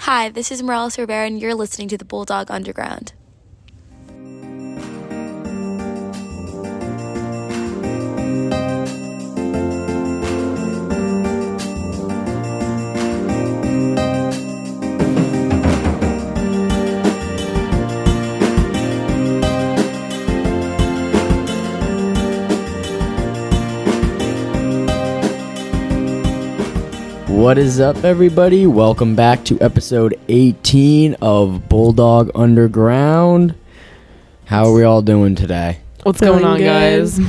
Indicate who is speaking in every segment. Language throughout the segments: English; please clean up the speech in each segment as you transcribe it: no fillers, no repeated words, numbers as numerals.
Speaker 1: Hi, this is Morales Rivera, and you're listening to the Bulldog Underground.
Speaker 2: What is up, everybody? Welcome back to episode 18 of Bulldog Underground. How are we all doing today?
Speaker 3: What's going on, guys?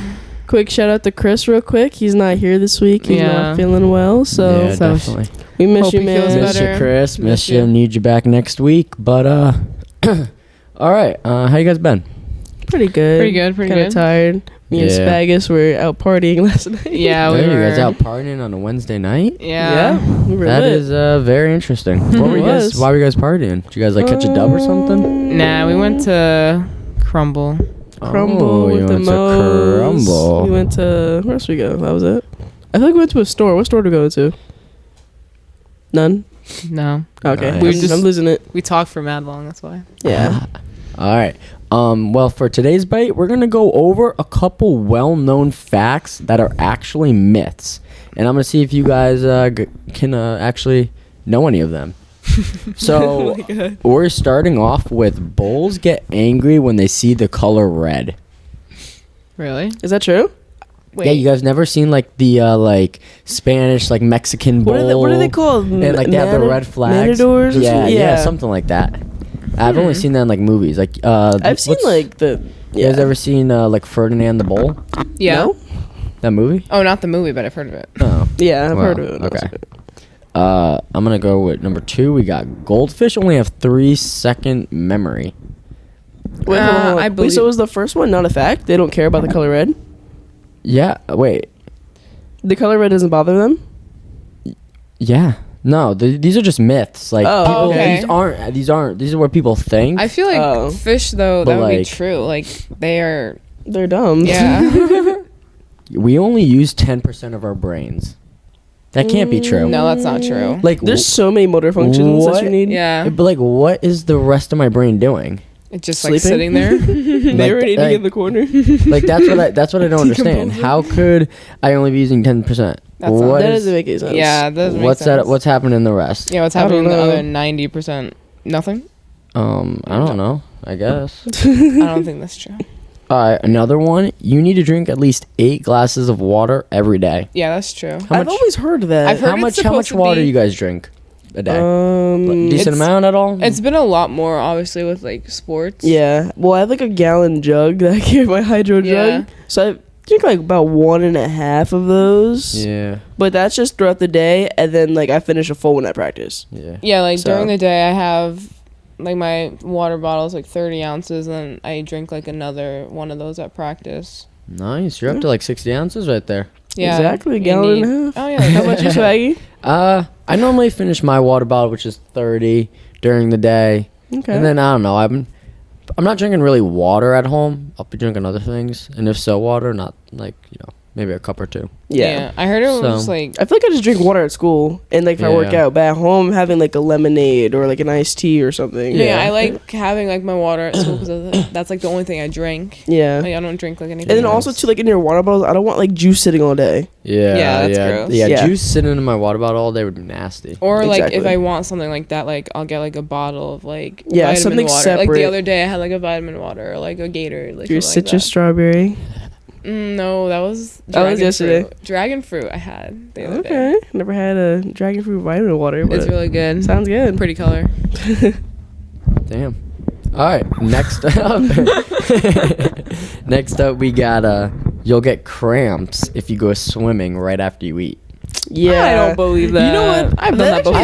Speaker 3: Quick shout out to Chris real quick. He's not here this week. He's not feeling well, so
Speaker 2: definitely.
Speaker 3: We miss you, man.
Speaker 2: Miss you, Chris. Miss you. Need you back next week. But all right. How you guys been?
Speaker 3: Pretty good. Kind of tired. Me and Spagus were out partying last night.
Speaker 4: Yeah,
Speaker 2: we were. You guys out partying on a Wednesday night?
Speaker 3: Yeah. We were
Speaker 2: that
Speaker 3: lit.
Speaker 2: is very interesting. What were you guys? Why were you guys partying? Did you guys catch a dub or something?
Speaker 4: Nah, we went to Crumble.
Speaker 3: With the Mo's.
Speaker 2: Crumble.
Speaker 3: We went to where else we go? That was it. I feel like we went to a store. What store did we go to? None.
Speaker 4: No.
Speaker 3: Okay.
Speaker 2: Nice.
Speaker 3: I'm losing it.
Speaker 4: We talked for mad long. That's why.
Speaker 3: Yeah.
Speaker 2: All right. Well, for today's bite, we're going to go over a couple well-known facts that are actually myths. And I'm going to see if you guys can actually know any of them. So, we're starting off with bulls get angry when they see the color red.
Speaker 4: Really?
Speaker 3: Is that true?
Speaker 4: Wait.
Speaker 2: Yeah, you guys never seen the Spanish Mexican bull?
Speaker 3: What are they called?
Speaker 2: And they have the red flags.
Speaker 3: Matadors or something?
Speaker 2: Yeah, something like that. I've only seen that in movies.
Speaker 3: I've seen
Speaker 2: You guys ever seen Ferdinand the Bull?
Speaker 4: Yeah.
Speaker 3: No?
Speaker 2: That movie?
Speaker 4: Oh, not the movie, but I've heard of it.
Speaker 2: Oh.
Speaker 3: Yeah, I've heard of it.
Speaker 2: Okay. I'm gonna go with number 2. We got goldfish only have 3-second memory.
Speaker 3: Wait,
Speaker 4: I believe.
Speaker 3: Wait, so was the first one not a fact? They don't care about the color red?
Speaker 2: Yeah. Wait.
Speaker 3: The color red doesn't bother them?
Speaker 2: Yeah. No, these are just myths.
Speaker 4: okay.
Speaker 2: These are what people think.
Speaker 4: I feel like fish, though,
Speaker 2: But
Speaker 4: that would be true.
Speaker 3: They're dumb.
Speaker 4: Yeah.
Speaker 2: We only use 10% of our brains. That can't be true.
Speaker 4: No, that's not true.
Speaker 3: There's so many motor functions that you need.
Speaker 4: Yeah.
Speaker 2: But what is the rest of my brain doing?
Speaker 4: It's just
Speaker 3: Sleeping?
Speaker 4: sitting there.
Speaker 3: Marinating in the corner.
Speaker 2: That's what I don't understand. How could I only be using 10%?
Speaker 4: That
Speaker 3: doesn't make any sense.
Speaker 4: Yeah, that doesn't make sense.
Speaker 2: What's happening in the rest?
Speaker 4: Yeah, what's happening in the other 90%? Nothing?
Speaker 2: I don't know. I guess.
Speaker 4: I don't think that's true.
Speaker 2: All right, another one. You need to drink at least 8 glasses of water every day.
Speaker 4: Yeah, that's true.
Speaker 3: I've always heard that.
Speaker 4: I've heard
Speaker 2: How much water you guys drink a day? Decent amount at all?
Speaker 4: It's been a lot more, obviously, with sports.
Speaker 3: Yeah. Well, I have a gallon jug that I carry, my hydro jug. So I drink about 1.5 of those.
Speaker 2: Yeah.
Speaker 3: But that's just throughout the day, and then I finish a full one at practice.
Speaker 2: Yeah.
Speaker 4: Yeah, during the day I have my water bottle is 30 ounces, and then I drink another one of those at practice.
Speaker 2: Nice. You're up to 60 ounces right there.
Speaker 4: Yeah.
Speaker 3: Exactly, a gallon and a half.
Speaker 4: Oh yeah.
Speaker 3: How about you, Swaggy?
Speaker 2: I normally finish my water bottle, which is 30 during the day.
Speaker 3: Okay.
Speaker 2: And then I don't know. I'm not drinking really water at home. I'll be drinking other things, and if so, water, not maybe a cup or 2.
Speaker 3: Yeah.
Speaker 4: I heard it was
Speaker 3: I feel like I just drink water at school and if I work out, but at home I'm having a lemonade or an iced tea or something.
Speaker 4: Yeah, I like having my water at school because that's the only thing I drink.
Speaker 3: Yeah.
Speaker 4: I don't drink anything.
Speaker 3: And then also too in your water bottles, I don't want juice sitting all day.
Speaker 2: Yeah,
Speaker 4: that's gross.
Speaker 2: Yeah, juice sitting in my water bottle all day would be nasty.
Speaker 4: Or if I want something like that, I'll get a bottle of vitamin
Speaker 3: something
Speaker 4: water.
Speaker 3: separate.
Speaker 4: The other day I had a vitamin water or a Gatorade.
Speaker 3: Your citrus strawberry.
Speaker 4: No, that was
Speaker 3: yesterday.
Speaker 4: Fruit. Dragon fruit I had the other day.
Speaker 3: Okay, never had a dragon fruit vitamin water. But
Speaker 4: it's really good.
Speaker 3: Sounds good.
Speaker 4: Pretty color.
Speaker 2: Damn. All right, next up. Next up, we got you'll get cramps if you go swimming right after you eat.
Speaker 3: Yeah,
Speaker 4: I don't believe that.
Speaker 3: You know what?
Speaker 4: I've done that before.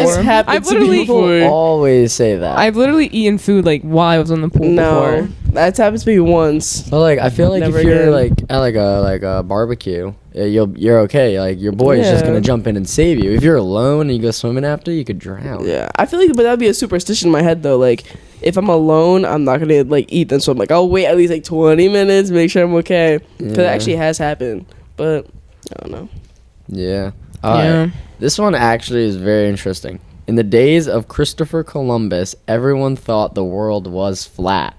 Speaker 3: I've literally
Speaker 2: People always say that.
Speaker 4: I've literally eaten food while I was in the pool before.
Speaker 3: That's happened to me once.
Speaker 2: But I feel
Speaker 3: Never
Speaker 2: if you're
Speaker 3: again.
Speaker 2: at a barbecue, you're okay. Your boy is just gonna jump in and save you. If you're alone and you go swimming after, you could drown.
Speaker 3: Yeah, I feel but that'd be a superstition in my head though. If I'm alone, I'm not gonna eat them. So I'm I'll wait at least 20 minutes, make sure I'm okay. Because it actually has happened, but I don't know.
Speaker 2: Yeah. All right. This one actually is very interesting. In the days of Christopher Columbus, everyone thought the world was flat.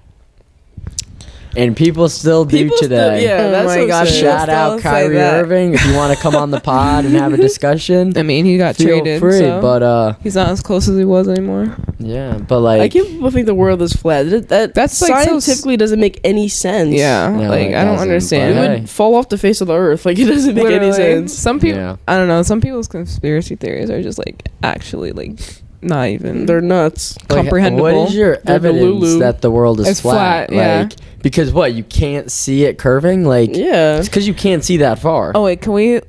Speaker 2: And people still do today.
Speaker 3: Yeah,
Speaker 4: Oh
Speaker 3: that's
Speaker 4: my
Speaker 3: what I'm
Speaker 4: gosh,
Speaker 3: saying.
Speaker 2: Shout
Speaker 4: Still
Speaker 2: out
Speaker 4: say
Speaker 2: Kyrie
Speaker 4: that.
Speaker 2: Irving. If you want to come on the pod and have a discussion,
Speaker 4: I mean, he got
Speaker 2: feel
Speaker 4: traded,
Speaker 2: free.
Speaker 4: so
Speaker 2: But
Speaker 4: he's not as close as he was anymore.
Speaker 2: yeah, but
Speaker 3: I
Speaker 2: like,
Speaker 3: can't people think the world is flat.
Speaker 4: That's, like, so
Speaker 3: scientifically doesn't make any sense.
Speaker 4: Yeah,
Speaker 2: No,
Speaker 4: like
Speaker 2: it
Speaker 4: I don't
Speaker 2: doesn't,
Speaker 4: understand.
Speaker 2: but
Speaker 3: It
Speaker 2: hey.
Speaker 3: would fall off the face of the earth. Like, it doesn't make any
Speaker 4: Literally,
Speaker 3: sense.
Speaker 4: Some people,
Speaker 2: Yeah.
Speaker 4: I don't know. Some people's conspiracy theories are just like actually like not even.
Speaker 3: They're nuts.
Speaker 2: like,
Speaker 4: comprehensible.
Speaker 2: what is your
Speaker 3: They're
Speaker 2: evidence
Speaker 3: Delulu.
Speaker 2: that the world is
Speaker 4: It's flat, yeah.
Speaker 2: Like, because what, you can't see it curving? Like,
Speaker 3: Yeah.
Speaker 2: it's because you can't see that far.
Speaker 4: Oh wait, can we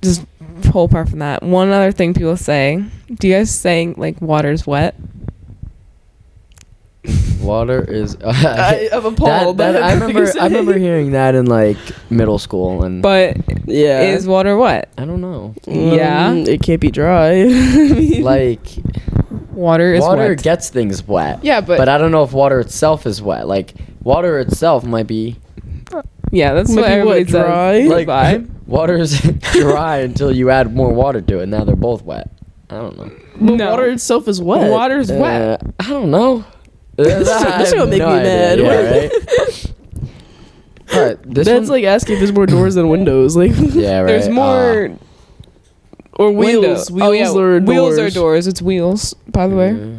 Speaker 4: just pull apart from that? One other thing people say. Do you guys say like water's wet?
Speaker 2: Water is.
Speaker 3: I'm appalled.
Speaker 2: I remember hearing that in like middle school, and
Speaker 4: But
Speaker 3: Yeah.
Speaker 4: is water wet?
Speaker 2: I don't know.
Speaker 4: Yeah.
Speaker 3: It can't be dry. I mean,
Speaker 2: Like,
Speaker 4: Water is
Speaker 2: water
Speaker 4: wet.
Speaker 2: gets things wet.
Speaker 4: Yeah, but
Speaker 2: I don't know if water itself is wet. Like, water itself might be
Speaker 4: yeah, that's
Speaker 3: Might
Speaker 4: what
Speaker 3: be
Speaker 4: everybody
Speaker 3: what, dry?
Speaker 4: says.
Speaker 2: like
Speaker 4: Vibe.
Speaker 2: water's dry until you add more water to it. Now they're both wet. I don't know.
Speaker 3: but
Speaker 4: No.
Speaker 3: water itself is wet.
Speaker 4: Water's wet.
Speaker 2: I don't know.
Speaker 3: This is gonna make me mad.
Speaker 2: Yeah, right? All right, this
Speaker 3: That's
Speaker 2: one,
Speaker 3: like asking if there's more doors than windows. Like,
Speaker 2: yeah, right.
Speaker 4: There's more
Speaker 3: or
Speaker 4: window.
Speaker 3: wheels. Wheels or doors.
Speaker 4: Wheels or doors. It's wheels, by the way.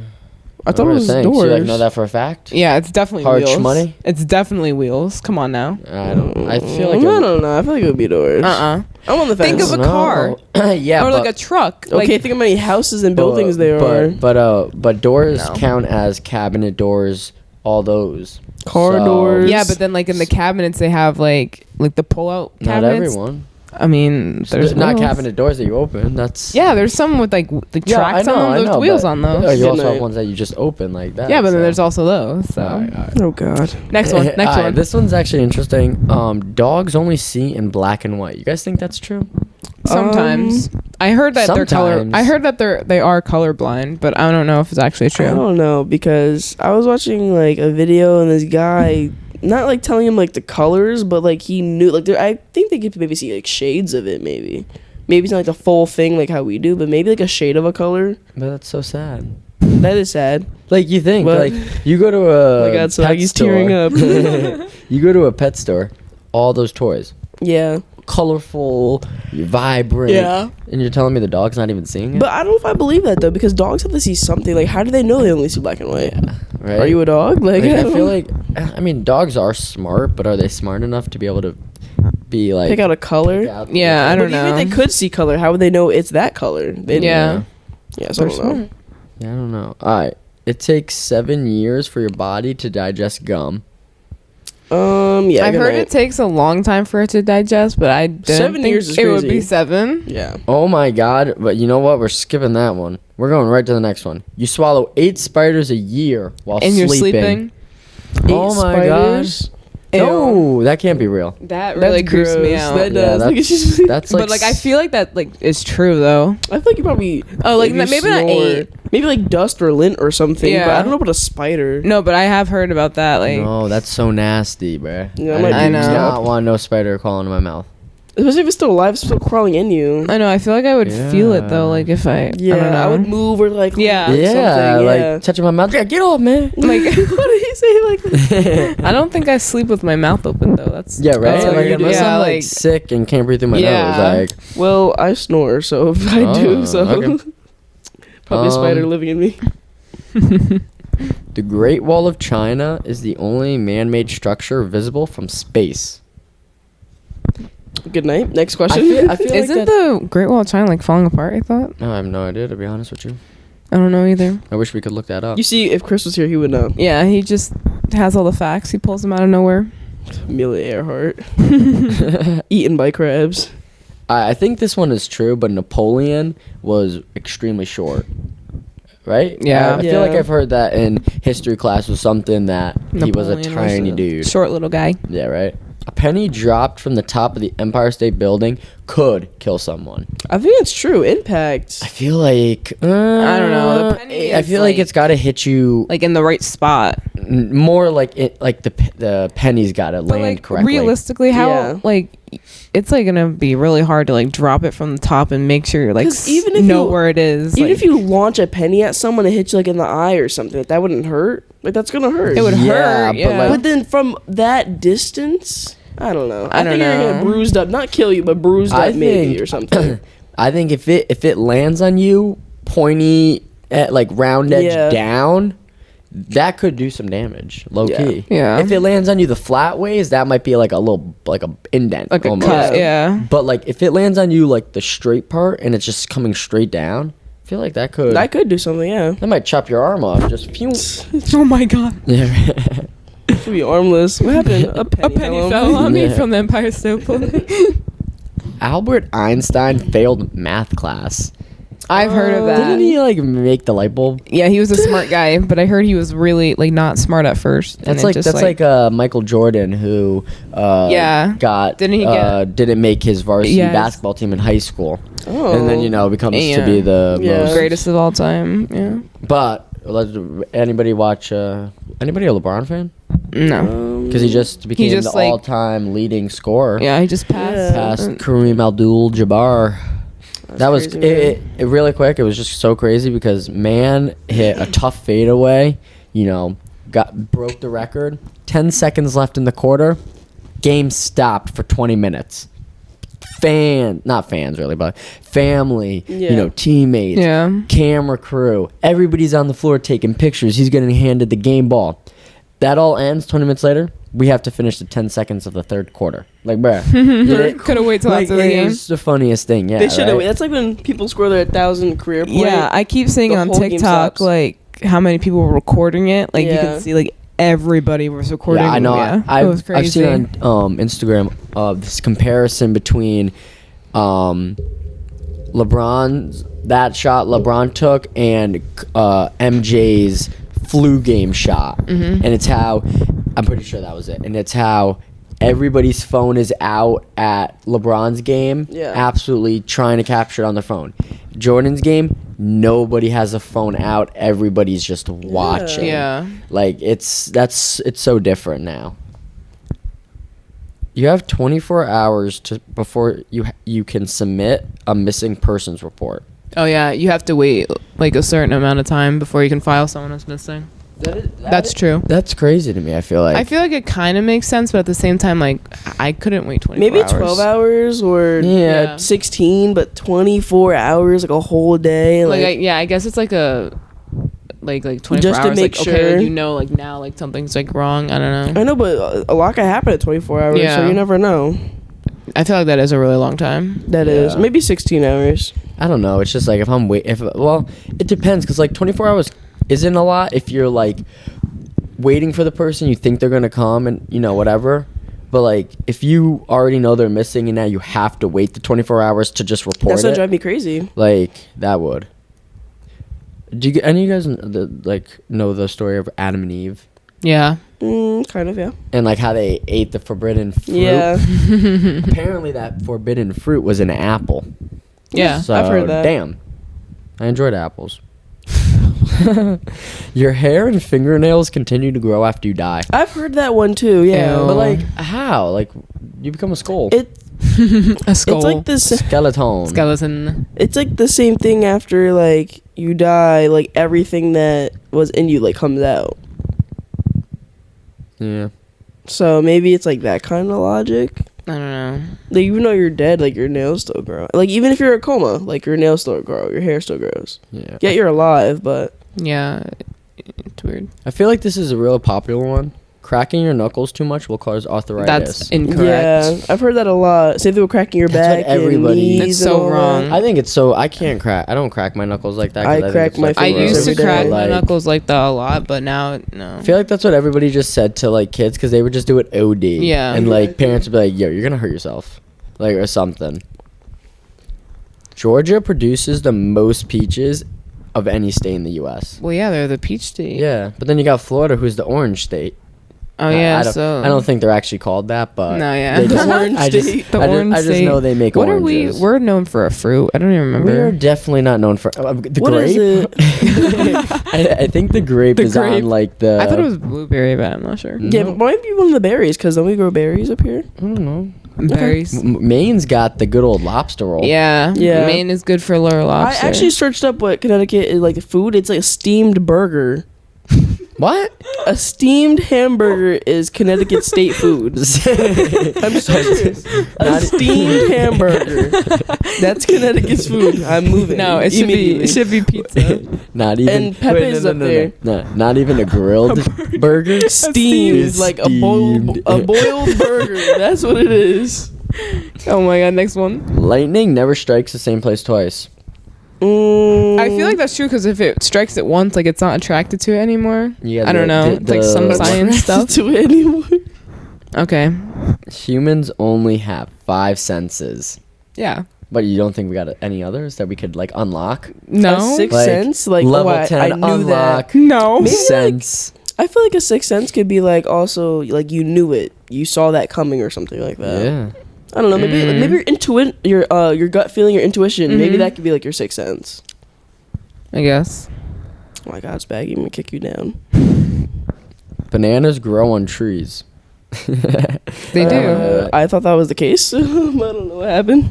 Speaker 3: I thought it was
Speaker 2: Thanks.
Speaker 3: doors.
Speaker 2: You like know that for a fact?
Speaker 4: Yeah, it's definitely
Speaker 2: Harsh
Speaker 4: wheels.
Speaker 2: money?
Speaker 4: It's definitely wheels. Come on now.
Speaker 2: I don't. I feel like
Speaker 3: I don't know. I feel like it would be doors. I'm on the fence.
Speaker 4: Think of a car.
Speaker 2: yeah,
Speaker 4: Or
Speaker 2: but,
Speaker 4: like a truck.
Speaker 3: Okay,
Speaker 4: Like,
Speaker 3: think of how many houses and buildings there are.
Speaker 2: But doors
Speaker 4: No.
Speaker 2: count as cabinet doors. All those
Speaker 3: Car
Speaker 2: So-
Speaker 3: doors.
Speaker 4: yeah, but then like in the cabinets they have like the pull-out
Speaker 2: Not
Speaker 4: cabinets.
Speaker 2: everyone.
Speaker 4: I mean, there's
Speaker 2: Not
Speaker 4: wheels.
Speaker 2: cabinet doors that you open. That's
Speaker 4: Yeah, there's some with like the
Speaker 2: Yeah,
Speaker 4: tracks
Speaker 2: I know,
Speaker 4: on
Speaker 2: I
Speaker 4: them.
Speaker 2: know,
Speaker 4: There's wheels
Speaker 2: but-
Speaker 4: on those.
Speaker 2: You
Speaker 3: Good
Speaker 2: also have
Speaker 3: night.
Speaker 2: ones that you just open like that.
Speaker 4: Yeah, but then
Speaker 2: so.
Speaker 4: there's also those. So
Speaker 2: All right.
Speaker 3: Oh God.
Speaker 4: next one. Next one.
Speaker 2: This one's actually interesting. Dogs only see in black and white. You guys think that's true?
Speaker 4: Sometimes I heard that they're color.
Speaker 2: sometimes.
Speaker 4: I heard that they are colorblind, but I don't know if it's actually
Speaker 3: I
Speaker 4: true.
Speaker 3: don't know because I was watching like a video and this guy not like telling him like the colors, but like he knew like I think they could maybe see like shades of it. Maybe it's not like the full thing like how we do, but maybe like a shade of a color.
Speaker 2: But that's so sad.
Speaker 3: That is sad.
Speaker 2: Like you think,
Speaker 3: But-
Speaker 2: like you go to a
Speaker 3: Oh my God, so
Speaker 2: pet
Speaker 3: he's
Speaker 2: store.
Speaker 3: tearing up.
Speaker 2: You go to a pet store, all those toys,
Speaker 3: Yeah.
Speaker 2: colorful, vibrant.
Speaker 3: Yeah.
Speaker 2: And you're telling me the dog's not even seeing it?
Speaker 3: But I don't know if I believe that though, because dogs have to see something. Like, how do they know they only see black and white?
Speaker 2: right?
Speaker 3: Are you a dog? Like,
Speaker 2: Like, I
Speaker 3: don't
Speaker 2: feel
Speaker 3: know.
Speaker 2: like, I mean, dogs are smart, but are they smart enough to be able to be like
Speaker 3: pick out a color.
Speaker 2: pick out-
Speaker 4: Yeah, I
Speaker 3: But
Speaker 4: don't know.
Speaker 3: even if they could see color, how would they know it's that color? They
Speaker 4: Yeah.
Speaker 3: Yeah. So I
Speaker 4: They're
Speaker 3: don't know.
Speaker 4: smart.
Speaker 2: Yeah, I don't know. All right, it takes 7 years for your body to digest gum.
Speaker 3: Yeah.
Speaker 4: I've
Speaker 3: good
Speaker 4: heard
Speaker 3: night.
Speaker 4: it takes a long time for it to digest, but I didn't
Speaker 3: 7
Speaker 4: think
Speaker 3: years is
Speaker 4: it would be
Speaker 3: crazy.
Speaker 4: 7.
Speaker 3: Yeah.
Speaker 2: Oh my god! But you know what? We're skipping that one. We're going right to the next one. You swallow 8 spiders a year while
Speaker 4: And
Speaker 2: sleeping.
Speaker 4: you're sleeping.
Speaker 2: Oh my
Speaker 3: spiders?
Speaker 2: No, that can't be real.
Speaker 4: That really
Speaker 3: That's
Speaker 4: creeps me
Speaker 3: gross.
Speaker 4: out.
Speaker 3: That
Speaker 2: Yeah,
Speaker 3: does. Look at you.
Speaker 2: That's like.
Speaker 4: But like I feel like that like is true though.
Speaker 3: I feel like you probably.
Speaker 4: Oh, like,
Speaker 3: if you
Speaker 4: maybe not
Speaker 3: snore-
Speaker 4: 8.
Speaker 3: Maybe like dust or lint or something.
Speaker 4: Yeah.
Speaker 3: But I don't know about a spider.
Speaker 4: No, but I have heard about that. Like
Speaker 2: No, that's so nasty, bruh.
Speaker 3: Yeah,
Speaker 4: I
Speaker 2: do
Speaker 4: know.
Speaker 2: not want no spider crawling in my mouth.
Speaker 3: Especially if it's still alive, it's still crawling in you.
Speaker 4: I know. I feel like I would feel it
Speaker 2: Yeah.
Speaker 4: though. Like if I
Speaker 3: Yeah,
Speaker 4: I, don't know.
Speaker 3: I would move or like.
Speaker 4: Yeah.
Speaker 3: like
Speaker 2: Yeah,
Speaker 3: something,
Speaker 2: like
Speaker 3: yeah.
Speaker 2: touching my mouth. Yeah, get off, man.
Speaker 4: Like
Speaker 3: what did he say? Like that?
Speaker 4: I don't think I sleep with my mouth open though. That's
Speaker 2: Yeah, right.
Speaker 3: That's
Speaker 2: Like,
Speaker 3: weird.
Speaker 2: unless
Speaker 4: Yeah,
Speaker 2: I'm like
Speaker 4: like-
Speaker 2: sick and can't breathe through my
Speaker 4: Yeah.
Speaker 2: nose, like
Speaker 3: Well, I snore, so if I do,
Speaker 2: Oh,
Speaker 3: so
Speaker 2: okay.
Speaker 3: probably a spider
Speaker 2: Um,
Speaker 3: living in me.
Speaker 2: the Great Wall of China is the only man-made structure visible from space.
Speaker 3: Good night. Next question.
Speaker 2: I feel like
Speaker 4: Isn't
Speaker 2: that-
Speaker 4: the Great Wall of China like falling apart? I thought.
Speaker 2: No, I have no idea, to be honest with you.
Speaker 4: I don't know either.
Speaker 2: I wish we could look that up.
Speaker 3: You see, if Chris was here, he would know.
Speaker 4: Yeah, he just has all the facts. He pulls them out of nowhere.
Speaker 3: Amelia Earhart. Eaten by crabs.
Speaker 2: I think this one is true, but Napoleon was extremely short. Right?
Speaker 4: Yeah.
Speaker 2: I feel like
Speaker 3: Yeah.
Speaker 2: I've heard that in history class was something that he was a
Speaker 4: Napoleon
Speaker 2: tiny
Speaker 4: a
Speaker 2: dude.
Speaker 4: short little guy.
Speaker 2: Yeah, right? A penny dropped from the top of the Empire State Building could kill someone.
Speaker 3: I think it's true. Impact.
Speaker 2: I feel like
Speaker 4: I don't know. The penny
Speaker 2: I
Speaker 4: is
Speaker 2: feel like
Speaker 4: like-
Speaker 2: it's got to hit you
Speaker 4: Like in the right spot.
Speaker 2: more like it, like the penny's got to
Speaker 4: But
Speaker 2: land
Speaker 4: like
Speaker 2: correctly.
Speaker 4: realistically, how
Speaker 3: Yeah.
Speaker 4: like it's like gonna be really hard to like drop it from the top and make sure you're like
Speaker 3: 'Cause even if
Speaker 4: know
Speaker 3: you-
Speaker 4: where it is.
Speaker 3: Even
Speaker 4: like,
Speaker 3: if you launch a penny at someone and hit you like in the eye or something, that wouldn't hurt. Like that's gonna hurt.
Speaker 4: it would
Speaker 2: Yeah,
Speaker 4: hurt.
Speaker 2: but,
Speaker 4: Yeah,
Speaker 2: like-
Speaker 3: But then from that distance, I don't know.
Speaker 4: I don't
Speaker 3: think you're gonna get
Speaker 4: know.
Speaker 3: bruised up, not kill you, but bruised
Speaker 2: I
Speaker 3: up maybe
Speaker 2: think-
Speaker 3: or something.
Speaker 2: I think if it lands on you pointy at like round edge
Speaker 3: Yeah.
Speaker 2: down, that could do some damage, low
Speaker 3: Yeah.
Speaker 2: key.
Speaker 4: Yeah.
Speaker 2: If it lands on you the flat ways, that might be like a indent,
Speaker 4: like a
Speaker 2: almost.
Speaker 4: cut. Yeah.
Speaker 2: But like if it lands on you like the straight part and it's just coming straight down, I feel like that could
Speaker 3: That could do something, yeah.
Speaker 2: that might chop your arm off. Just phew.
Speaker 4: Oh my god.
Speaker 2: Yeah.
Speaker 3: Could be armless. What happened? A penny,
Speaker 4: A penny
Speaker 3: fell on
Speaker 4: fell
Speaker 3: me.
Speaker 4: on me
Speaker 2: Yeah.
Speaker 4: from the Empire State Building.
Speaker 2: Albert Einstein failed math class.
Speaker 4: I've heard of that.
Speaker 2: Didn't he like make the light bulb?
Speaker 4: Yeah, he was a smart guy, but I heard he was really like not smart at first. and
Speaker 2: That's
Speaker 4: it
Speaker 2: like
Speaker 4: just,
Speaker 2: Michael Jordan who
Speaker 4: Yeah.
Speaker 2: got
Speaker 4: Didn't he get-
Speaker 2: didn't make his varsity
Speaker 4: Yes.
Speaker 2: basketball team in high school.
Speaker 3: Oh.
Speaker 2: And then becomes to
Speaker 4: Yeah.
Speaker 2: be the
Speaker 3: Yeah.
Speaker 2: most
Speaker 4: greatest of all time. Yeah.
Speaker 2: But anybody watch anybody a LeBron fan?
Speaker 4: No.
Speaker 2: Because he just became
Speaker 4: just,
Speaker 2: the
Speaker 4: like-
Speaker 2: all-time leading scorer.
Speaker 4: Yeah, he just passed.
Speaker 3: Yeah.
Speaker 2: Past Kareem Abdul-Jabbar. That was
Speaker 3: crazy, man.
Speaker 2: it really quick. It was just so crazy because man hit a tough fadeaway. Broke the record. 10 seconds left in the quarter. Game stopped for 20 minutes. Not fans really, but family.
Speaker 3: Yeah.
Speaker 2: Teammates.
Speaker 4: Yeah.
Speaker 2: Camera crew. Everybody's on the floor taking pictures. He's getting handed the game ball. That all ends 20 minutes later. We have to finish the 10 seconds of the third quarter. Like, bruh.
Speaker 4: Could have waited till
Speaker 2: Like,
Speaker 4: after the
Speaker 2: it
Speaker 4: game.
Speaker 2: was the funniest thing. Yeah,
Speaker 3: They should have.
Speaker 2: right?
Speaker 3: That's like when people score their 1,000 career point.
Speaker 4: Yeah, I keep seeing
Speaker 3: the
Speaker 4: on
Speaker 3: whole game
Speaker 4: TikTok
Speaker 3: stops.
Speaker 4: like how many people were recording it. Like you
Speaker 3: Yeah.
Speaker 4: can see like everybody was recording.
Speaker 2: Yeah, I know.
Speaker 4: Yeah, it was
Speaker 2: I've
Speaker 4: crazy.
Speaker 2: seen on Instagram this comparison between LeBron's that shot LeBron took and MJ's flu game shot, and it's how I'm pretty sure that was it, and it's how everybody's phone is out at LeBron's game,
Speaker 3: Yeah.
Speaker 2: absolutely trying to capture it on their phone. Jordan's game, nobody has a phone out, everybody's just watching.
Speaker 4: Yeah.
Speaker 2: Like it's so different now. You have 24 hours before you can submit a missing persons report.
Speaker 4: Oh yeah, you have to wait like a certain amount of time before you can file someone who's missing. That's true.
Speaker 2: That's crazy to me. I feel like
Speaker 4: I feel like it kind of makes sense, but at the same time, like I couldn't wait 24
Speaker 3: Maybe
Speaker 4: hours.
Speaker 3: 12 hours or
Speaker 2: Yeah.
Speaker 3: 16, but 24 hours, like a whole day. Like,
Speaker 4: I guess it's like a like 24
Speaker 3: Just to
Speaker 4: hours.
Speaker 3: make
Speaker 4: like, okay,
Speaker 3: sure.
Speaker 4: like, like now, like something's like wrong. I don't know.
Speaker 3: I know, but a lot can happen at 24 hours, so
Speaker 4: Yeah.
Speaker 3: you never know.
Speaker 4: I feel like that is a really long time.
Speaker 3: That is
Speaker 2: Yeah.
Speaker 3: maybe 16 hours.
Speaker 2: I don't know. It's just like it depends because like 24 hours isn't a lot if you're like waiting for the person you think they're gonna come and whatever. But like if you already know they're missing and now you have to wait the 24 hours to just report
Speaker 3: That's gonna
Speaker 2: it,
Speaker 3: drive me crazy.
Speaker 2: like that would. Do you any of you guys know the story of Adam and Eve
Speaker 4: Yeah.
Speaker 3: Kind of, yeah.
Speaker 2: and like how they ate the forbidden fruit?
Speaker 3: Yeah.
Speaker 2: Apparently that forbidden fruit was an apple.
Speaker 4: Yeah.
Speaker 2: So,
Speaker 3: I've heard that.
Speaker 2: Damn. I enjoyed apples. Your hair and fingernails continue to grow after you die.
Speaker 3: I've heard that one too, yeah.
Speaker 4: Ew.
Speaker 2: But like how? Like you become a skull.
Speaker 4: A skull.
Speaker 3: It's like this.
Speaker 2: Skeleton.
Speaker 4: skeleton.
Speaker 3: It's like the same thing after like you die. Like everything that was in you like comes out.
Speaker 2: Yeah.
Speaker 3: So maybe it's like that kind of logic.
Speaker 4: I don't know.
Speaker 3: Like even though you're dead, like your nails still grow. Like even if you're a coma, like your nails still grow, your hair still grows.
Speaker 2: Yeah.
Speaker 3: Yeah, you're alive, but
Speaker 4: Yeah. It's weird.
Speaker 2: I feel like this is a real popular one. Cracking your knuckles too much will cause arthritis.
Speaker 4: That's incorrect.
Speaker 3: yeah, I've heard that a lot. Same thing with cracking your
Speaker 2: That's
Speaker 3: back.
Speaker 2: what everybody-
Speaker 3: and
Speaker 4: It's
Speaker 3: knees
Speaker 4: so
Speaker 3: and all
Speaker 4: wrong.
Speaker 3: that.
Speaker 2: I think it's so I don't crack my knuckles like that. 'cause
Speaker 3: I
Speaker 2: think
Speaker 3: crack
Speaker 2: it's,
Speaker 3: my
Speaker 2: like,
Speaker 4: I
Speaker 3: fingers
Speaker 4: used to
Speaker 3: every
Speaker 4: crack
Speaker 3: day.
Speaker 4: my
Speaker 2: like-
Speaker 4: knuckles like that a lot, but now no.
Speaker 2: I feel like that's what everybody just said to like kids because they would just do it OD.
Speaker 4: Yeah.
Speaker 2: And like parents would be like, "Yo, you're gonna hurt yourself," like or something. Georgia produces the most peaches of any state in the U.S.
Speaker 4: Well, yeah, they're the peach state.
Speaker 2: Yeah, but then you got Florida, who's the orange state.
Speaker 4: Oh yeah,
Speaker 2: I don't think they're actually called that, but
Speaker 4: No, yeah.
Speaker 2: they just,
Speaker 3: Orange state.
Speaker 2: I just know they make
Speaker 4: What
Speaker 2: oranges.
Speaker 4: are we? We're known for a fruit. I don't even remember.
Speaker 2: We're definitely not known for the
Speaker 3: What
Speaker 2: grape.
Speaker 3: is it?
Speaker 2: I think the grape
Speaker 4: The
Speaker 2: is
Speaker 4: grape.
Speaker 2: on like the.
Speaker 4: I thought it was blueberry, but I'm not sure.
Speaker 3: Yeah, but might be one of the berries because don't we grow berries up here?
Speaker 2: I don't know.
Speaker 4: Berries.
Speaker 2: Maine's got the good old lobster roll.
Speaker 4: Yeah.
Speaker 3: Yeah.
Speaker 4: Maine is good for lower lobster.
Speaker 3: I actually searched up what Connecticut is like food. It's like a steamed burger.
Speaker 2: What?
Speaker 3: A steamed hamburger is Connecticut state food. I'm serious. A steamed hamburger. That's Connecticut's food. I'm moving.
Speaker 4: No, it should be pizza.
Speaker 2: Not even.
Speaker 3: And Pepe's up there.
Speaker 2: No, not even a grilled burger.
Speaker 3: Steamed, like a boiled burger. That's what it is.
Speaker 4: Oh my god, next one.
Speaker 2: Lightning never strikes the same place twice.
Speaker 4: I feel like that's true because if it strikes it once, like it's not attracted to it anymore.
Speaker 2: Yeah,
Speaker 4: I don't know. It's like some science stuff.
Speaker 3: to it anymore.
Speaker 4: Okay.
Speaker 2: Humans only have 5 senses.
Speaker 4: Yeah.
Speaker 2: But you don't think we got any others that we could like unlock?
Speaker 4: No.
Speaker 3: A sixth
Speaker 2: Like,
Speaker 3: sense, like
Speaker 2: level
Speaker 3: I
Speaker 2: 10
Speaker 3: knew
Speaker 2: unlock.
Speaker 3: that.
Speaker 4: No.
Speaker 3: Maybe,
Speaker 2: Sense.
Speaker 3: I feel like a sixth sense could be like also like you knew it, you saw that coming or something like that.
Speaker 2: Yeah.
Speaker 3: I don't know. Maybe your gut feeling, your intuition. Maybe that could be like your sixth sense.
Speaker 4: I guess.
Speaker 3: Oh my God, it's baggy. I'm gonna kick you down.
Speaker 2: Bananas grow on trees.
Speaker 4: They do.
Speaker 3: I thought that was the case. I don't know what happened.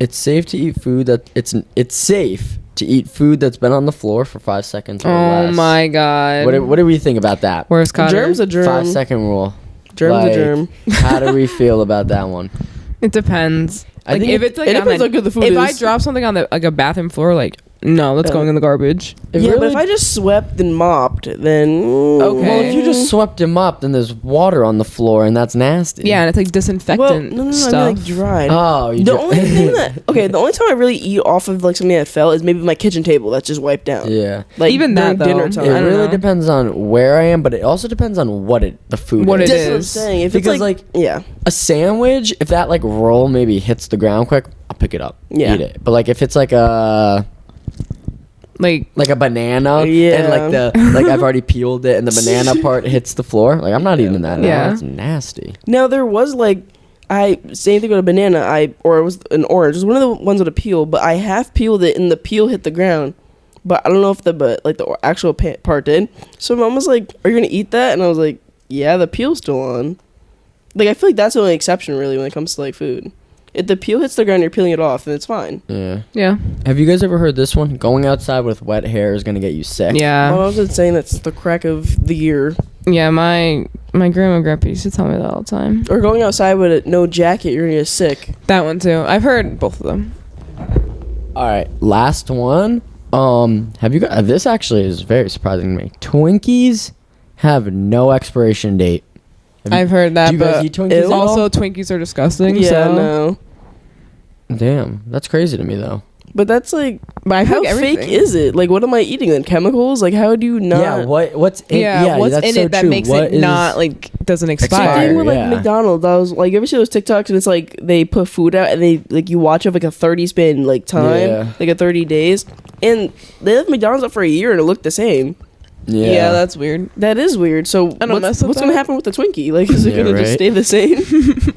Speaker 2: It's safe to eat food that it's safe to eat food that's been on the floor for 5 seconds or
Speaker 4: Oh
Speaker 2: less.
Speaker 4: my god.
Speaker 2: What do we think about that?
Speaker 4: Where's Cotter?
Speaker 3: Germ's a germ.
Speaker 2: 5 second rule.
Speaker 3: Germ's
Speaker 2: Like,
Speaker 3: a germ.
Speaker 2: How do we feel about that one?
Speaker 4: It depends.
Speaker 2: I
Speaker 4: Like
Speaker 2: think
Speaker 4: if it's like
Speaker 3: it
Speaker 4: on
Speaker 3: depends
Speaker 4: the-
Speaker 3: how good the food
Speaker 4: if
Speaker 3: is.
Speaker 4: I drop something on the like a bathroom floor, like no, that's going in the garbage.
Speaker 2: It
Speaker 3: Yeah, but
Speaker 2: really-
Speaker 3: if I just swept and mopped, then
Speaker 4: Okay.
Speaker 2: Well, if you just swept him up, then there's water on the floor, and that's nasty.
Speaker 4: Yeah, and it's like
Speaker 3: well,
Speaker 4: disinfectant
Speaker 3: no,
Speaker 4: stuff.
Speaker 3: I mean like dried.
Speaker 2: Oh, you
Speaker 3: The only thing the only time I really eat off of like something that fell is maybe my kitchen table that's just wiped down.
Speaker 2: Yeah.
Speaker 3: Like
Speaker 4: Even
Speaker 3: during
Speaker 4: that, though.
Speaker 3: dinner
Speaker 2: It
Speaker 3: time.
Speaker 4: I don't
Speaker 2: really
Speaker 4: know.
Speaker 2: depends on where I am, but it also depends on the food
Speaker 4: What
Speaker 2: is.
Speaker 4: it
Speaker 3: That's what I'm
Speaker 4: is.
Speaker 3: saying. If
Speaker 2: Because,
Speaker 3: it's like yeah,
Speaker 2: A sandwich, if that like roll maybe hits the ground quick, I'll pick it up,
Speaker 3: Yeah.
Speaker 2: eat it. But like if it's like a banana,
Speaker 3: Yeah.
Speaker 2: and like I've already peeled it, and the banana part hits the floor, like I'm not eating that.
Speaker 4: Yeah.
Speaker 2: Yeah, that's nasty.
Speaker 3: now there was like same thing with a banana. Or it was an orange. It was one of the ones with a peel, but I half peeled it and the peel hit the ground. But I don't know if the actual part did. So mom was like, "Are you gonna eat that?" And I was like, "Yeah, the peel's still on." Like I feel like that's the only exception really when it comes to like food. If the peel hits the ground, you're peeling it off, and it's fine.
Speaker 2: Yeah.
Speaker 4: yeah.
Speaker 2: Have you guys ever heard this one? Going outside with wet hair is gonna get you sick.
Speaker 4: Yeah.
Speaker 3: Well, I was just saying that's the crack of the year.
Speaker 4: Yeah, my grandma and grandpa used to tell me that all the time.
Speaker 3: Or going outside with no jacket, you're gonna get sick.
Speaker 4: That one too. I've heard both of them.
Speaker 2: All right, last one. Have you guys? This actually is very surprising to me. Twinkies have no expiration date.
Speaker 4: I've heard that,
Speaker 2: Do you guys
Speaker 4: but
Speaker 2: eat Twinkies at all?
Speaker 4: also Twinkies are disgusting.
Speaker 3: Yeah,
Speaker 4: so.
Speaker 3: no.
Speaker 2: Damn, that's crazy to me though.
Speaker 3: But that's like,
Speaker 4: But I
Speaker 3: how
Speaker 4: feel like
Speaker 3: fake
Speaker 4: everything-
Speaker 3: is it? Like, what am I eating then? Chemicals? Like, how do you not?
Speaker 2: Yeah, what's in?
Speaker 4: Yeah, what's
Speaker 2: that's
Speaker 4: in
Speaker 2: so
Speaker 4: it that
Speaker 2: true.
Speaker 4: makes
Speaker 2: What
Speaker 4: it
Speaker 2: is-
Speaker 4: not like doesn't
Speaker 3: Same
Speaker 4: expire?
Speaker 3: thing with like
Speaker 2: Yeah.
Speaker 3: McDonald's. I was like, you ever see those TikToks and it's like they put food out and they like you watch it like a 30 span like time,
Speaker 2: Yeah.
Speaker 3: like a 30 days, and they left McDonald's up for a year and it looked the same.
Speaker 4: Yeah. That's weird.
Speaker 3: That is weird. So
Speaker 4: don't mess with
Speaker 3: what's gonna
Speaker 4: that.
Speaker 3: happen with the Twinkie? Like, is it
Speaker 2: Yeah,
Speaker 3: gonna just
Speaker 2: right.
Speaker 3: stay the same?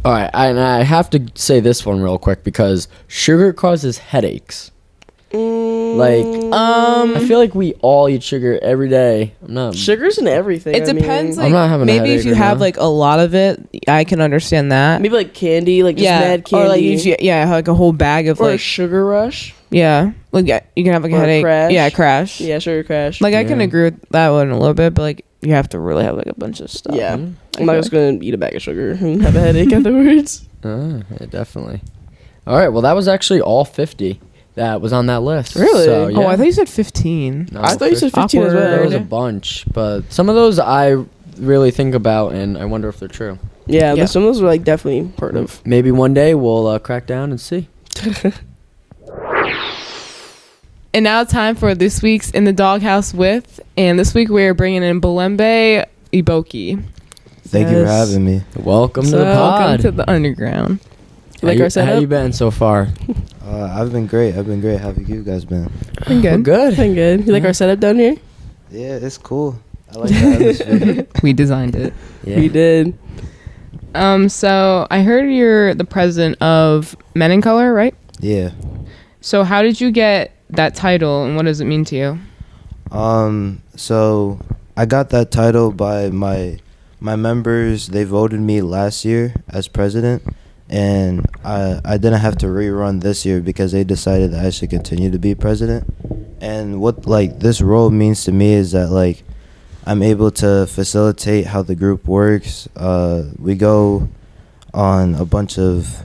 Speaker 2: All right, and I have to say this one real quick because sugar causes headaches. Like, I feel like we all eat sugar every day. I'm not.
Speaker 3: Sugar's in everything.
Speaker 4: It
Speaker 3: I mean,
Speaker 4: depends.
Speaker 2: I'm
Speaker 4: Like
Speaker 2: not having a
Speaker 4: maybe if
Speaker 2: headache
Speaker 4: you
Speaker 2: right
Speaker 4: have
Speaker 2: now.
Speaker 4: like a lot of it, I can understand that.
Speaker 3: maybe like candy, like just
Speaker 4: yeah,
Speaker 3: mad candy,
Speaker 4: or like like a whole bag of
Speaker 3: or a
Speaker 4: like
Speaker 3: sugar rush.
Speaker 4: yeah, like yeah, you can have like a
Speaker 3: Or a
Speaker 4: headache.
Speaker 3: crash.
Speaker 4: Yeah, crash.
Speaker 3: Yeah, sugar crash.
Speaker 4: Like I can
Speaker 2: Yeah.
Speaker 4: agree with that one a little bit, but like you have to really have like a bunch of stuff.
Speaker 3: yeah,
Speaker 2: Mhm.
Speaker 3: I'm not just gonna eat a bag of sugar and have a headache afterwards.
Speaker 2: Yeah, definitely. All right, well, that was actually all 50 that was on that list.
Speaker 3: Really?
Speaker 2: So, yeah.
Speaker 4: Oh, I thought you said 15.
Speaker 2: No,
Speaker 3: I thought you said 15 as
Speaker 4: Awkward.
Speaker 2: There
Speaker 3: well.
Speaker 2: was a bunch, but some of those I really think about, and I wonder if they're true.
Speaker 3: Yeah,
Speaker 4: Yeah.
Speaker 3: but some of those were like definitely part of.
Speaker 2: Maybe one day we'll crack down and see.
Speaker 4: And now time for this week's In the Doghouse with, and this week we're bringing in Belembe Iboki.
Speaker 5: Thank you for
Speaker 3: Yes.
Speaker 5: having me.
Speaker 2: Welcome to
Speaker 4: So
Speaker 2: the pod.
Speaker 4: welcome to the underground.
Speaker 3: Like
Speaker 2: how
Speaker 3: our setup?
Speaker 2: How you been so far?
Speaker 5: I've been great. How have you guys been?
Speaker 4: Been good.
Speaker 2: We're good.
Speaker 3: Been good. You like
Speaker 2: Yeah.
Speaker 3: our setup down here?
Speaker 5: Yeah, it's cool. I like the atmosphere.
Speaker 4: We designed it.
Speaker 2: Yeah.
Speaker 3: We did.
Speaker 4: So I heard you're the president of Men in Color, right?
Speaker 5: Yeah.
Speaker 4: So how did you get that title, and what does it mean to you?
Speaker 5: So I got that title by my members. They voted me last year as president, and I didn't have to rerun this year because they decided that I should continue to be president. And what like this role means to me is that like I'm able to facilitate how the group works. We go on a bunch of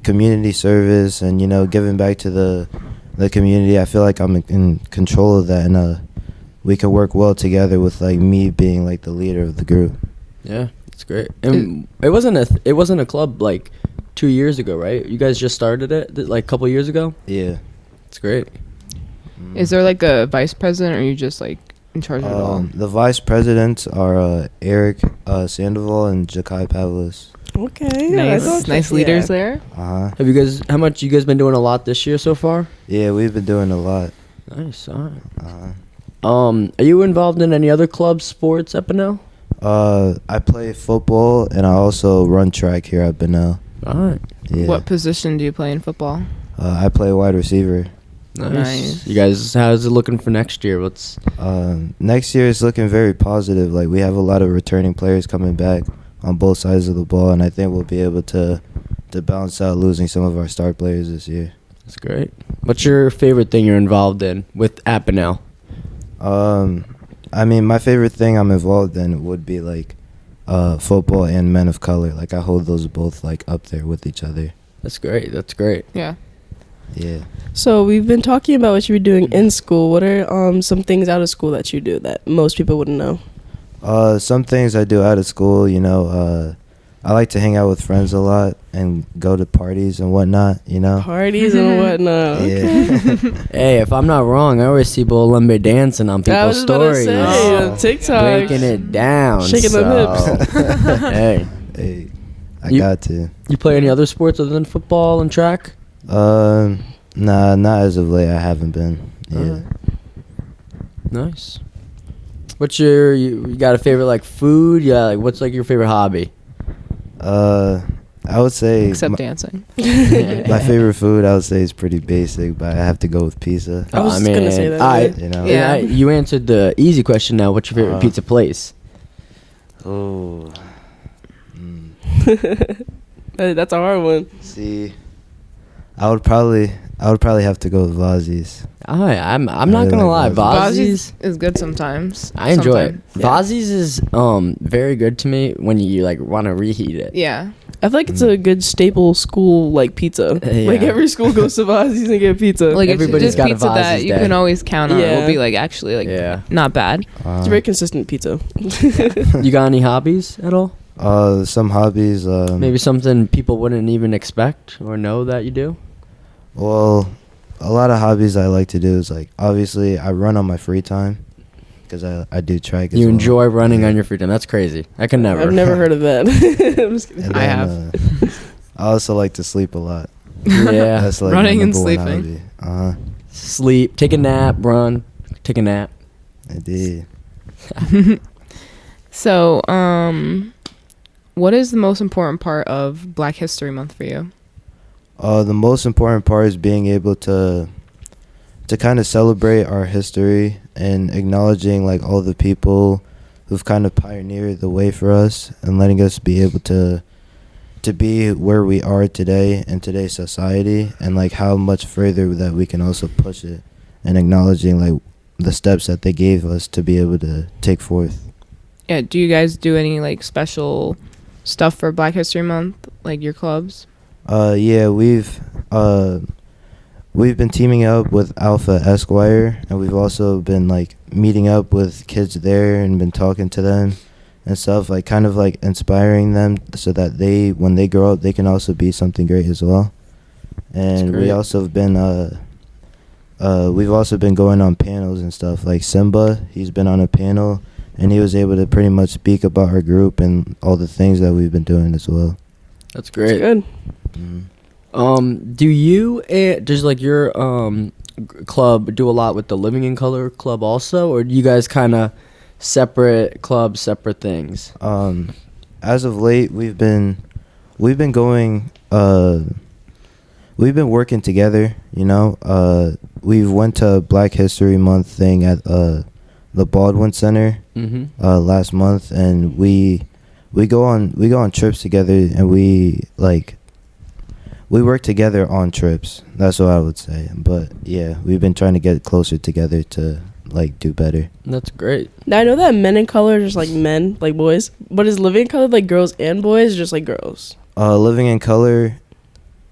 Speaker 5: community service and, you know, giving back to the community. I feel like I'm in control of that, and we can work well together with like me being like the leader of the group.
Speaker 2: Yeah, it's great. And it wasn't a club like 2 years ago, right? You guys just started it like a couple years ago.
Speaker 5: Yeah.
Speaker 2: It's great.
Speaker 4: Is there like a vice president, or are you just like in charge of it all?
Speaker 5: The vice presidents are Eric Sandoval and Jakai Pavlis.
Speaker 3: Okay. Yeah, I thought
Speaker 4: Nice
Speaker 3: that-
Speaker 4: leaders
Speaker 3: yeah.
Speaker 4: there.
Speaker 2: Have you guys? How much you guys been doing a lot this year so far?
Speaker 5: Yeah, we've been doing a lot.
Speaker 2: Nice. All right.
Speaker 5: Uh-huh.
Speaker 2: Are you involved in any other club sports at Benel?
Speaker 5: I play football and I also run track here at Benel.
Speaker 2: All right.
Speaker 5: Yeah.
Speaker 4: What position do you play in football?
Speaker 5: I play wide receiver.
Speaker 2: Nice. You guys, how's it looking for next year?
Speaker 5: Next year is looking very positive. Like, we have a lot of returning players coming back on both sides of the ball, and I think we'll be able to balance out losing some of our star players this year.
Speaker 2: That's great. What's your favorite thing you're involved in with at Benel?
Speaker 5: I mean, my favorite thing I'm involved in would be like football and Men of Color. Like, I hold those both like up there with each other.
Speaker 2: That's great. That's great.
Speaker 4: Yeah.
Speaker 5: Yeah.
Speaker 3: So we've been talking about what you were doing in school. What are some things out of school that you do that most people wouldn't know?
Speaker 5: Some things I do out of school, you know, I like to hang out with friends a lot and go to parties and whatnot, you know.
Speaker 3: Parties and whatnot.
Speaker 5: Yeah.
Speaker 2: Hey, if I'm not wrong, I always see Bolembe dancing on
Speaker 3: I
Speaker 2: people's
Speaker 3: was just about to
Speaker 2: stories.
Speaker 3: say,
Speaker 5: Oh.
Speaker 3: TikTok.
Speaker 2: Breaking it down.
Speaker 3: Shaking them hips.
Speaker 2: Hey,
Speaker 5: Hey, I
Speaker 2: You-
Speaker 5: got to.
Speaker 2: you play any other sports other than football and track?
Speaker 5: Nah, not as of late. I haven't been. Yeah.
Speaker 2: Alright. Nice. What's you got a favorite like food? Yeah, like what's like your favorite hobby?
Speaker 5: I would say
Speaker 4: Except
Speaker 5: my,
Speaker 4: dancing.
Speaker 5: my favorite food, I would say, is pretty basic, but I have to go with pizza.
Speaker 3: I was gonna say that.
Speaker 2: I,
Speaker 5: You know.
Speaker 4: Yeah.
Speaker 2: you answered the easy question. Now, what's your favorite pizza place?
Speaker 5: Oh.
Speaker 3: That's a hard one.
Speaker 5: See, I would probably have to go with Vazzi's.
Speaker 2: I'm not
Speaker 5: really
Speaker 2: gonna lie,
Speaker 5: like
Speaker 2: Vazzi's.
Speaker 4: Is good sometimes.
Speaker 2: I enjoy it.
Speaker 4: Sometime.
Speaker 2: Vazzi's is very good to me when you like want to reheat it.
Speaker 4: Yeah.
Speaker 3: I feel like it's a good staple school like pizza.
Speaker 2: Yeah.
Speaker 3: Like every school goes to Vazzi's and get pizza.
Speaker 4: Like
Speaker 2: Everybody's
Speaker 4: it's
Speaker 2: got a
Speaker 4: just pizza that
Speaker 2: Vazzi's
Speaker 4: you
Speaker 2: day.
Speaker 4: can always count on.
Speaker 3: Yeah.
Speaker 4: Will be like actually like
Speaker 2: Yeah.
Speaker 4: not bad.
Speaker 3: it's a very consistent pizza.
Speaker 2: You got any hobbies at all?
Speaker 5: Some hobbies.
Speaker 2: Maybe something people wouldn't even expect or know that you do.
Speaker 5: Well, a lot of hobbies I like to do is like, obviously I run on my free time because I do track. as
Speaker 2: You
Speaker 5: well.
Speaker 2: enjoy running
Speaker 5: Yeah.
Speaker 2: on your free time. That's crazy. I can never.
Speaker 3: I've never heard of that. I'm just kidding.
Speaker 5: And
Speaker 4: I
Speaker 5: then, I also like to sleep a lot.
Speaker 2: Yeah.
Speaker 5: That's like
Speaker 4: Running
Speaker 5: my
Speaker 4: and
Speaker 5: number one
Speaker 4: sleeping.
Speaker 5: hobby.
Speaker 2: Sleep. Take a nap. Run. Take a nap.
Speaker 5: I did.
Speaker 4: So, what is the most important part of Black History Month for you?
Speaker 5: The most important part is being able to kind of celebrate our history and acknowledging like all the people who've kind of pioneered the way for us and letting us be able to be where we are today in today's society, and like how much further that we can also push it, and acknowledging like the steps that they gave us to be able to take forth.
Speaker 4: Yeah. Do you guys do any like special stuff for Black History Month, like your clubs?
Speaker 5: Yeah, we've been teaming up with Alpha Esquire, and we've also been like meeting up with kids there and been talking to them and stuff, like kind of like inspiring them so that they, when they grow up, they can also be something great as well. And we
Speaker 2: great.
Speaker 5: also have been we've also been going on panels and stuff. Like Simba, he's been on a panel and he was able to pretty much speak about our group and all the things that we've been doing as well.
Speaker 2: That's great.
Speaker 3: Good.
Speaker 2: Do you does like your club do a lot with the Living in Color club also, or do you guys kind of separate clubs, separate things?
Speaker 5: As of late, we've been going. We've been working together. You know, we went to Black History Month thing at the Baldwin Center last month, and we go on trips together, and we work together on trips. That's what I would say. But yeah, we've been trying to get closer together to do better.
Speaker 2: That's great.
Speaker 3: Now I know that Men in Color are just like men, like boys, but is Living in Color like girls and boys, or just like girls?
Speaker 5: Living in Color.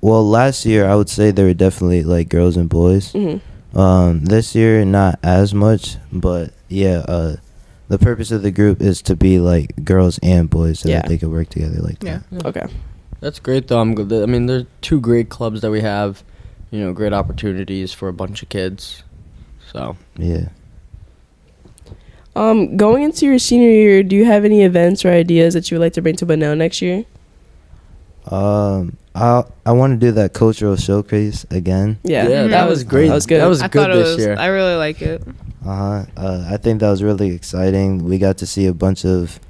Speaker 5: Well, last year I would say there were definitely like girls and boys. This year not as much, but yeah. The purpose of the group is to be like girls and boys, so that they can work together like that.
Speaker 3: Okay.
Speaker 2: That's great, though. I'm good. I mean, there's 2 great clubs that we have. You know, great opportunities for a bunch of kids. So
Speaker 5: yeah.
Speaker 3: Going into your senior year, do you have any events or ideas that you would like to bring to Bunnell next year?
Speaker 5: I want to do that cultural showcase again.
Speaker 3: Yeah,
Speaker 2: that was great.
Speaker 3: That was good.
Speaker 2: That was
Speaker 4: I
Speaker 2: good
Speaker 4: thought
Speaker 2: this year.
Speaker 4: I really like it.
Speaker 5: I think that was really exciting. We got to see a bunch of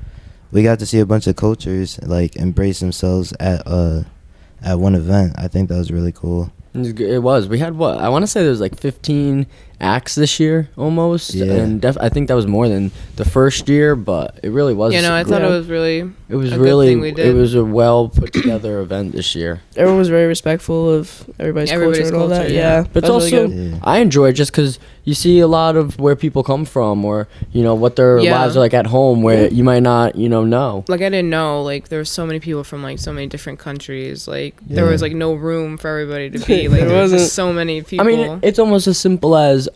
Speaker 5: cultures like embrace themselves at one event. I think that was really cool.
Speaker 2: It was. We had what? I want to say there was like 15 acts this year almost.
Speaker 5: Yeah.
Speaker 2: And I think that was more than the first year, but it really was.
Speaker 4: You know, I thought it was really
Speaker 2: It was
Speaker 4: a
Speaker 2: really.
Speaker 4: good thing we did.
Speaker 2: It was a well put together event this year.
Speaker 3: Everyone was very respectful of everybody's culture and all that.
Speaker 4: culture,
Speaker 3: Yeah,
Speaker 2: But it's
Speaker 3: that was really
Speaker 2: also
Speaker 3: good.
Speaker 5: Yeah.
Speaker 2: I enjoy it just because you see a lot of where people come from, or you know what their
Speaker 4: Yeah.
Speaker 2: lives are like at home, where you might not know.
Speaker 4: like I didn't know like there were so many people from like so many different countries. Like there
Speaker 5: Yeah.
Speaker 4: was like no room for everybody to be. Like
Speaker 3: There
Speaker 4: there was
Speaker 3: wasn't.
Speaker 4: just so many people.
Speaker 2: I mean, it's almost as simple as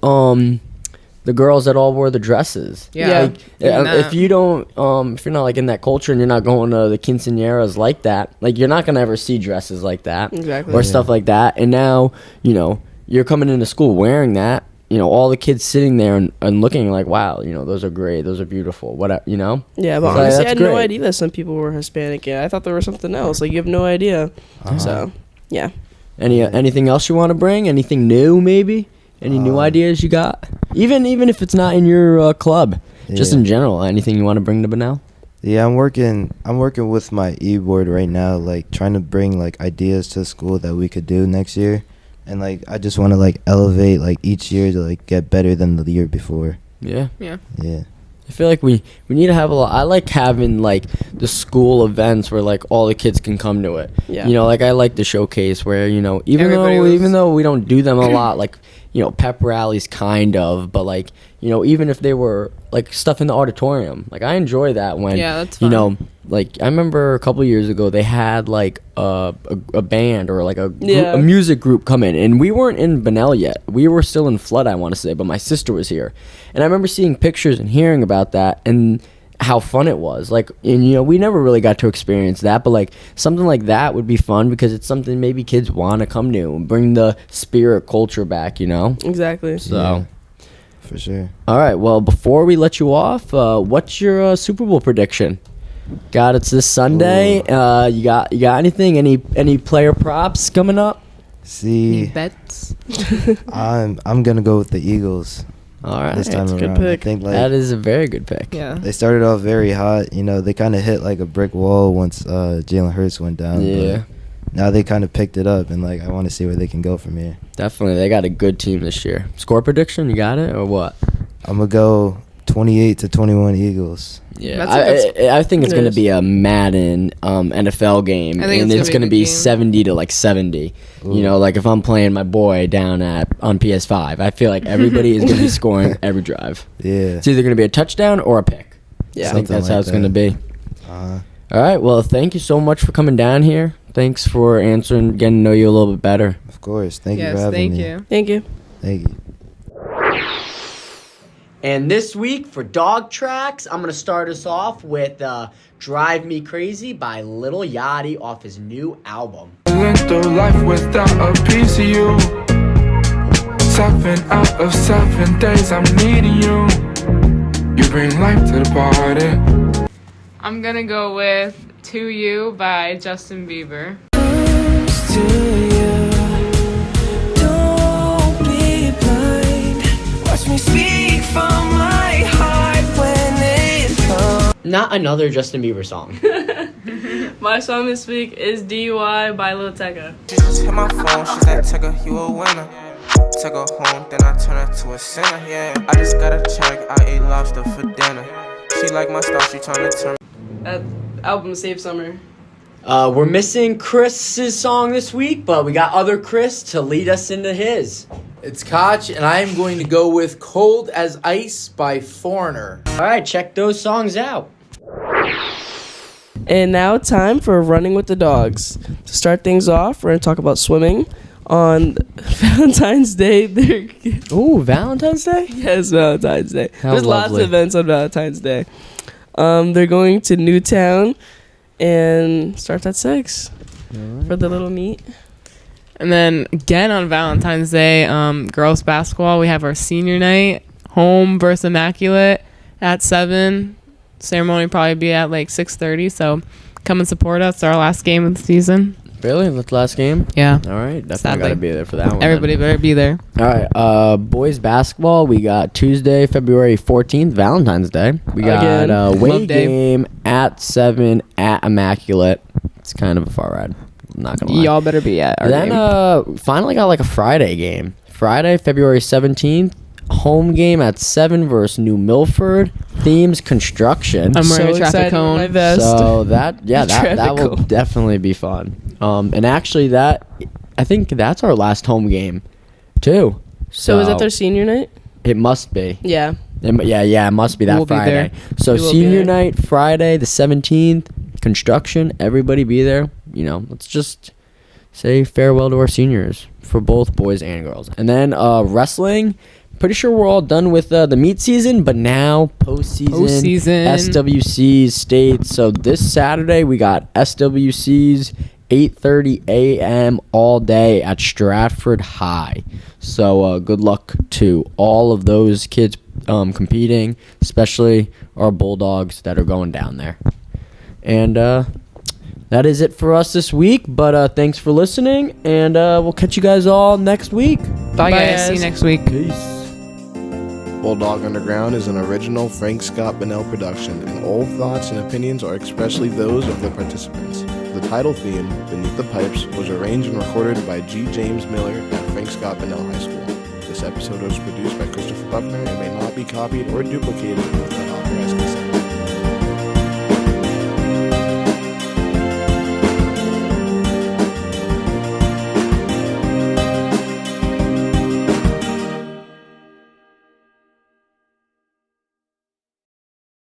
Speaker 2: the girls that all wore the dresses.
Speaker 4: yeah.
Speaker 2: Like,
Speaker 4: even
Speaker 2: if
Speaker 4: that.
Speaker 2: you don't, if you're not like in that culture and you're not going to the quinceañeras like that, like you're not gonna ever see dresses like that
Speaker 3: Exactly.
Speaker 2: or stuff like that. And now, you know, you're coming into school wearing that. You know, all the kids sitting there and looking like, wow, you know, those are great, those are beautiful, whatever, you know.
Speaker 3: Yeah, but
Speaker 2: So
Speaker 3: honestly, I
Speaker 2: that's
Speaker 3: had no
Speaker 2: great.
Speaker 3: idea that some people were Hispanic. Yeah, I thought there was something else. Like you have no idea. So, yeah.
Speaker 2: Anything else you want to bring? Anything new, maybe? Any new ideas you got? Even if it's not in your club, just
Speaker 5: Yeah.
Speaker 2: in general, anything you want to bring to Bunnell?
Speaker 5: Yeah, I'm working with my e-board right now, like trying to bring like ideas to school that we could do next year. And like I just want to like elevate like each year to like get better than the year before.
Speaker 2: Yeah.
Speaker 5: Yeah.
Speaker 2: I feel like we need to have a lot. I like having like the school events where like all the kids can come to it.
Speaker 3: Yeah.
Speaker 2: You know, like I like the showcase where, you know, even
Speaker 4: Everybody
Speaker 2: though we don't do them a lot, like, you know, pep rallies kind of, but like, you know, even if they were like stuff in the auditorium, like I enjoy that when,
Speaker 4: Yeah, that's
Speaker 2: you
Speaker 4: fun.
Speaker 2: know, like I remember a couple of years ago they had like a band or like a music group come in, and we weren't in Bunnell yet. We were still in Flood, I want to say, but my sister was here, and I remember seeing pictures and hearing about that and how fun it was. Like, and you know, we never really got to experience that, but like something like that would be fun because it's something maybe kids want to come to and bring the spirit culture back, you know.
Speaker 3: Exactly.
Speaker 2: So.
Speaker 5: Yeah. For sure.
Speaker 2: All right. Well, before we let you off, what's your Super Bowl prediction? God, it's this Sunday. You got anything? Any player props coming up?
Speaker 5: See,
Speaker 4: bets.
Speaker 5: I'm gonna go with the Eagles
Speaker 2: All right.
Speaker 5: this time
Speaker 3: that's a
Speaker 5: around.
Speaker 3: good pick.
Speaker 5: I think like
Speaker 2: That is a very good pick.
Speaker 4: Yeah.
Speaker 5: they started off very hot. You know, they kind of hit like a brick wall once Jalen Hurts went down.
Speaker 2: Yeah.
Speaker 5: But now they kind of picked it up, and like I want to see where they can go from here.
Speaker 2: Definitely. They got a good team this year. Score prediction? You got it or what?
Speaker 5: I'm gonna go 28-21 Eagles.
Speaker 2: Yeah,
Speaker 4: That's
Speaker 2: I think it's
Speaker 3: It
Speaker 2: going to
Speaker 3: is.
Speaker 2: be a Madden NFL game,
Speaker 4: I think
Speaker 2: and
Speaker 4: it's
Speaker 2: it's
Speaker 4: gonna
Speaker 2: going to
Speaker 4: be a
Speaker 2: be
Speaker 4: good game.
Speaker 2: 70 to like 70. You know, like if I'm playing my boy down on PS5, I feel like everybody is going to be scoring every drive.
Speaker 5: Yeah.
Speaker 2: It's either going to be a touchdown or a pick.
Speaker 3: Yeah.
Speaker 2: I think
Speaker 5: Something
Speaker 2: that's how
Speaker 5: like
Speaker 2: it's going to
Speaker 5: that.
Speaker 2: be.
Speaker 5: Uh,
Speaker 2: All right. Well, thank you so much for coming down here. Thanks for answering, getting to know you a little bit better.
Speaker 5: of course. Thank you for
Speaker 4: Yes,
Speaker 5: having
Speaker 4: thank
Speaker 5: me.
Speaker 4: you.
Speaker 3: Thank you.
Speaker 5: Thank you.
Speaker 2: And this week for dog tracks, I'm going to start us off with Drive Me Crazy by Lil Yachty off his new album.
Speaker 6: Living through life without a piece of you. 7 out of 7 days I'm needing you. You bring life to the party.
Speaker 4: I'm gonna go with To You by Justin Bieber.
Speaker 7: To you, don't be blind. Watch me speak from my heart when
Speaker 2: Not another Justin Bieber song.
Speaker 8: My song this week is DUI by Lil Tecca.
Speaker 7: She just hit my phone, she said, Tecca, you a winner. Took her home, then I turn her to a sinner, yeah. I just got a check, I ate lobster for dinner. She like my style, she tryna turn.
Speaker 8: That album Save Summer.
Speaker 2: We're missing Chris's song this week, but we got other Chris to lead us into his.
Speaker 9: It's Koch, and I am going to go with Cold as Ice by Foreigner.
Speaker 2: All right, check those songs out.
Speaker 3: And now time for Running with the Dogs. To start things off, we're going to talk about swimming. On Valentine's Day,
Speaker 2: Ooh, Valentine's Day?
Speaker 3: Yes, Valentine's Day.
Speaker 2: How
Speaker 3: There's lots
Speaker 2: lovely.
Speaker 3: of events on Valentine's Day. They're going to Newtown and starts at 6 for the little meet.
Speaker 4: And then again on Valentine's Day, girls basketball, we have our senior night, home versus Immaculate at 7. Ceremony will probably be at like 6:30. So come and support us. It's our last game of the season.
Speaker 2: Really? That's the last game?
Speaker 4: Yeah.
Speaker 2: All right, definitely
Speaker 4: Sadly.
Speaker 2: got to be there for that one.
Speaker 4: Everybody better be there.
Speaker 2: All right, boys basketball, we got Tuesday, February 14th, Valentine's Day. We got
Speaker 3: Again.
Speaker 2: a away
Speaker 4: Love day.
Speaker 2: game at 7 at Immaculate. It's kind of a far ride. I'm not going to lie.
Speaker 4: Y'all better be at our
Speaker 2: Then
Speaker 4: game.
Speaker 2: finally got like a Friday game. Friday, February 17th, home game at 7 versus New Milford. Themes construction.
Speaker 4: I'm wearing
Speaker 3: So
Speaker 4: a traffic
Speaker 3: excited with my
Speaker 4: cone.
Speaker 3: vest.
Speaker 2: So that
Speaker 3: Traffic
Speaker 2: will
Speaker 3: cone.
Speaker 2: definitely be fun. And actually I think that's our last home game too.
Speaker 3: So is that their senior night?
Speaker 2: It must be.
Speaker 3: Yeah.
Speaker 2: It must be that
Speaker 4: We'll be
Speaker 2: Friday.
Speaker 4: there.
Speaker 2: So
Speaker 3: We will be
Speaker 2: senior
Speaker 3: there.
Speaker 2: night, Friday the 17th, construction, everybody be there. You know, let's just say farewell to our seniors for both boys and girls. And then wrestling, pretty sure we're all done with the meet season, but now postseason. SWCs states. So this Saturday we got SWCs 8:30 a.m. all day at Stratford High. So good luck to all of those kids competing, especially our Bulldogs that are going down there. And that is it for us this week. But thanks for listening, and we'll catch you guys all next week.
Speaker 4: Bye, guys.
Speaker 3: guys.
Speaker 4: See you next week.
Speaker 2: Peace.
Speaker 10: Bulldog Underground is an original Frank Scott Bennell production, and all thoughts and opinions are expressly those of the participants. The title theme, Beneath the Pipes, was arranged and recorded by G. James Miller at Frank Scott Bennell High School. This episode was produced by Christopher Buckner and may not be copied or duplicated without authorized consent.